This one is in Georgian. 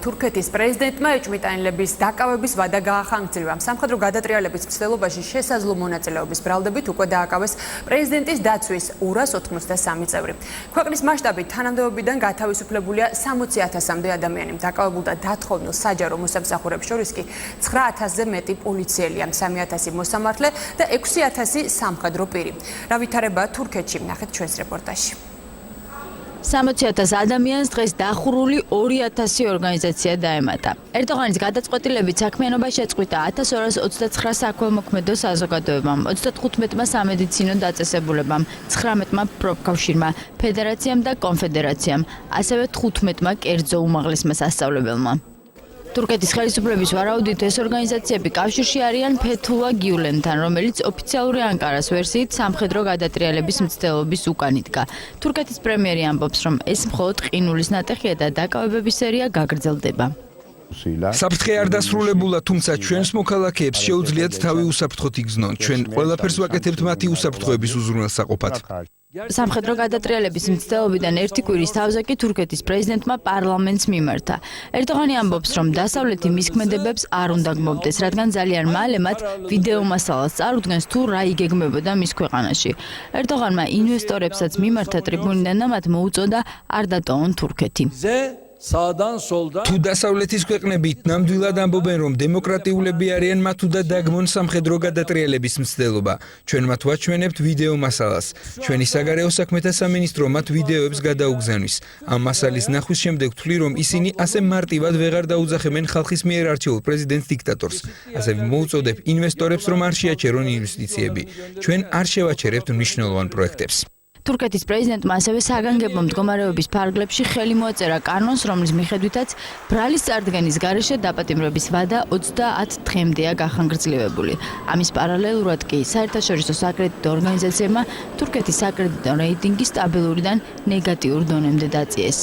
თურქეთის პრეზიდენტმა ეჭვმიტანილების დაკავების ვადა გაახანგრძლივა. სამხედრო გადატრიალების მცდელობაში შესაძლო მონაწილეობის ბრალდებით უკვე დააკავეს პრეზიდენტის დაცვის 283 წევრი. ქვეყნის მასშტაბით თანამდებობიდან გათავისუფლებულია 60,000-მდე ადამიანი. დაკავებულ და დათხოვნილ საჯარო მოსამსახურებს შორის კი 9,000-ზე მეტი პოლიციელია, 3,000 მოსამართლე და 6,000 სამხედრო პირი. რა ვითარება თურქეთში, ნახეთ ჩვენს რეპორტაჟში. 60,000 ადამიანს დღეს დახურული 2,000 ორგანიზაცია დაემატა. ერდოღანის გადაწყვეტილებით საქმიანობა შეწყვიტა 1229 საქველმოქმედო საზოგადოებამ, 35-მა სამედიცინო დაწესებულებამ, 19-მა პროფკავშირმა, ფედერაციამ და კონფედერაციამ, ასევე 15-მა კერძო უმაღლესმა სასწავლებელმა. თურქეთის ხელისუფლების ვარაუდით ეს ორგანიზაციები კავშირში არიან ფეთულა გიულენთან, რომელიც ოფიციალური ანკარას ვერსიით სამხედრო გადატრიალების მცდელობის უკან იდგა. თურქეთის პრემიერი ამბობს, რომ ეს მხოლოდ ყინულის ნატეხია და დაკავებების სერია გაგრძელდება. საფრთხე არ დასრულებულა, თუმცა ჩვენს მოქალაქეებს შეუძლიათ თავი უსაფრთხოდ იგრძნონ. ჩვენ ყველაფერს ვაკეთებთ მათი უსაფრთხოების უზრუნველსაყოფად. სამხედრო გადატრიალების მცდელობიდან ერთი კვირის თავზე კი თურქეთის პრეზიდენტმა პარლამენტს მიმართა. ერდოღანი ამბობს, რომ დასავლეთი მის ქმედებებს არ უნდა გმობდეს, რადგან ძალიან მალე მათ ვიდეო მასალას წარუდგენს თუ რა იგეგმებოდა მის ქვეყანაში. ერდოღანმა ინვესტორებსაც მიმართა ტრიბუნიდან და მათ მოუწოდა არ დატოვონ თურქეთი. თუ დასავლეთის ქვეყნები ნამდვილად ამბობენ, რომ დემოკრატიულები არიან, მათ უნდა დაგმონ სამხედრო გადატრიალების მცდელობა. ჩვენ მათ ვაჩვენებთ ვიდეო მასალას. ჩვენი საგარეო საქმეთა სამინისტრო მათ ვიდეოებს გადაუგზავნის. ამ მასალის ნახვის შემდეგ ვთვლი, რომ ისინი ასე მარტივად ვეღარ დაუძახებენ ხალხის მიერ არჩეულ პრეზიდენტს დიქტატორს. ასევე მოუწოდებ ინვესტორებს, რომ არ შეაჩერონ ინვესტიციები. ჩვენ არ შევაჩერებთ მნიშვნელოვან პროექტებს. თურქეთის პრეზიდენტმა ასევე საგანგებო მდგომარეობის ფარგლებში ხელი მოაწერა კანონს, რომლის მიხედვითაც ბრალის წარდგენის გარეშე დაპატიმრების ვადა 30 დღემდეა გახანგრძლივებული. ამის პარალელურად კი საერთაშორისო საკრედიტო ორგანიზაციებმა თურქეთის საკრედიტო რეიტინგი სტაბილურიდან ნეგატიურ დონემდე დაწიეს.